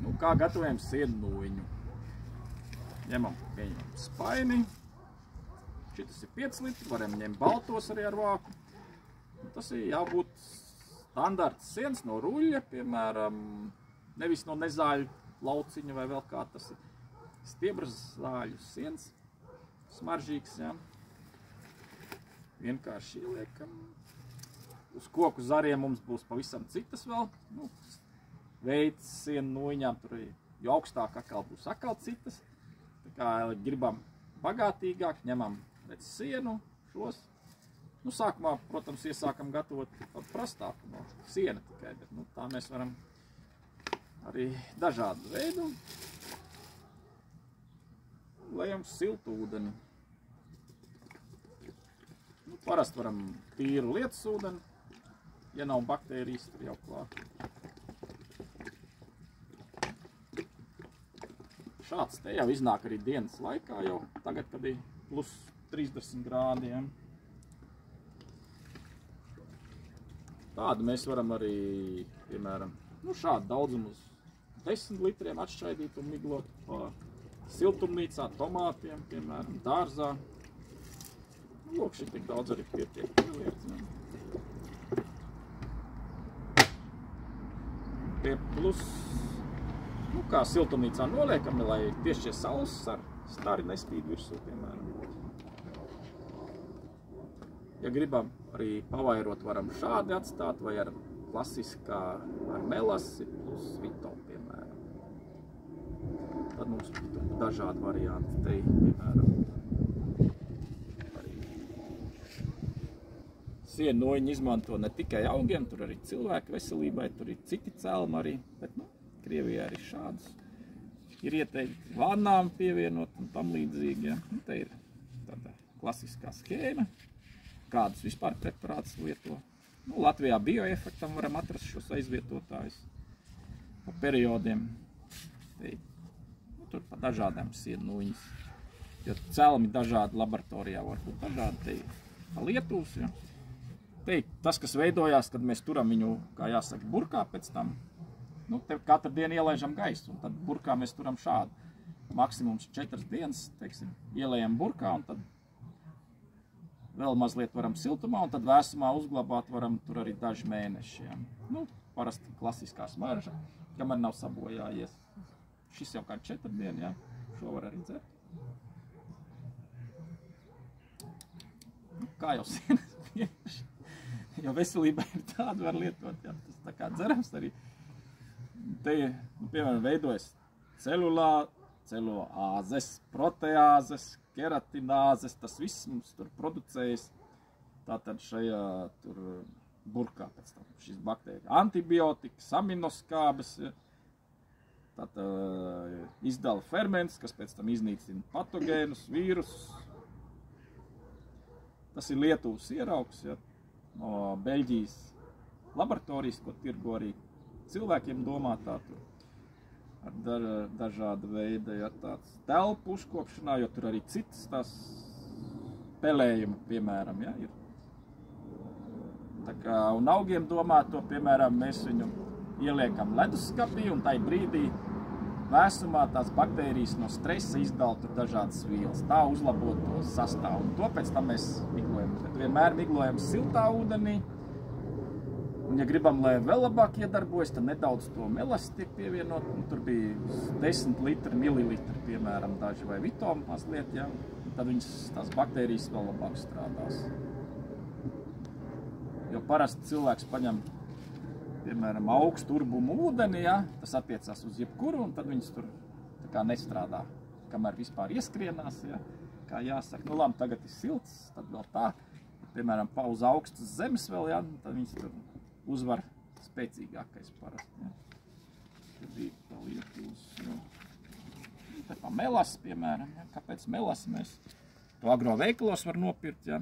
Nu, kā gatavojam sienu nūjiņu. Ņemam, pieņemam spaini. Šitas ir 5 litri, varam ņemt baltos arī ar vāku. Un tas ir jābūt standarts sienas no ruļļa, piemēram, nevis no nezāļu lauciņa vai vēl kā tas ir. Stiebras zāļu sienas, smaržīgs, jā. Vienkārši ieliekam. Uz koku zariem mums būs pavisam citas vēl. Nu, veids sienu nūjiņām, tur jo augstāk atkal būs atkal citas. Tā kā gribam bagātīgāk, ņemam pēc sienu šos. Nu, sākumā, protams, iesākam gatavot prastāku no siena tikai, bet nu, tā mēs varam arī dažādu veidu. Lejam siltu ūdeni. Nu, parasti varam tīru lietas ūdeni, ja nav baktērijas, tur jau klāt. Šāds te jau iznāk arī dienas laikā jau, tagad, kad ir plus 30 grādiem. Tādu mēs varam arī, piemēram, nu, šādu daudzumu uz 10 litriem atšķaidīt un miglot pa siltumnīcā, tomātiem, piemēram, dārzā. Nu, lūk, šī tik daudz arī pietiek pieliet. Pie plus, nu, kā siltumnīcā noliekam, lai tieši šie saules stari nespīd virsū, piemēram. Ja gribam arī pavairot, varam šādi atstāt, vai ar klasiskā, ar melasi plus vito, piemēram. Tad mums ir dažādi varianti te, piemēram. Sienu nūjiņu izmanto ne tikai augiem, tur arī cilvēku veselībai, tur ir citi cēlumi arī, bet, nu, Krievijā arī šādus ir ieteikti vannām pievienot un tam līdzīgi, ja. Nu, te ir tāda klasiskā schēma, kādus vispār preparātus lieto. Nu, Latvijā bioefektam varam atrast šos aizvietotājus pa periodiem. Te, nu, tur pa dažādām sienu nūjiņas, jo cēlumi dažādi laboratorijā var būt dažādi, te pa Lietuvas, ja. Te tas, kas veidojās, kad mēs turam viņu, kā jāsaka, burkā pēc tam. Nu, te katru dienu ielaižam gaisu, un tad burkā mēs turam šādu. Maksimums 4 dienas, teiksim, ielējam burkā, un tad vēl mazliet varam siltumā, un tad vēsumā uzglabāt varam tur arī daži mēneši. Ja. Nu, parasti klasiskā smarža, kamēr nav sabojājies. Šis jau kā 4 dienu, ja. Šo var arī dzert. Nu, kā jau sienas vienkārši. Jo veselībai ir tāda var lietot, ja. Tas tā kā dzerams arī. Te, nu, piemēram, veidojas celuloāzes, proteāzes, keratināzes, tas viss mums tur producējas tātad šajā tur burkā pēc tam. Šis baktērija antibiotikas, aminoskābes, tātad izdala ferments, kas pēc tam iznīcina patogēnus, vīrusus. Tas ir Lietuvas ieraugs, ja, no Beļģijas laboratorijas, ko tirgo arī cilvēkiem domātā tur ar dažāda veida, ja, tāds telpu uzkopšanā, jo tur arī citas tās pelējumi, piemēram, ja, ir. Tā kā, un augiem domāto, piemēram, mēs viņu ieliekam leduskapī, un tai brīdī vēsumā tās baktērijas no stresa izdala tur dažādas vielas. Tā uzlabo to sastāvu, un to pēc tam mēs miglojam. Bet vienmēr miglojam siltā ūdenī, un ja gribam, lai vēl labāk iedarbojas, tad nedaudz to melasi tiek pievienot. Un tur bija 10 litri, mililitri, piemēram, daži vai vitom mazliet, ja, un tad viņas, tās baktērijas vēl labāk strādās. Jo parasti cilvēks paņem, piemēram, augstu urbumu ūdeni, ja, tas attiecās uz jebkuru, un tad viņas tur tā kā nestrādā, kamēr vispār ieskrienās, ja, kā jāsaka. Nu, labi, tagad ir silts, tad vēl tā, piemēram, uz augstas zemes vēl, ja, tad viņas tur uzvar spēcīgākais parasti, ja. Tad ir pa Lietuvas, jo. Te pa melas, piemēram, ja, kāpēc melas mēs to agroveikalos var nopirkt, ja.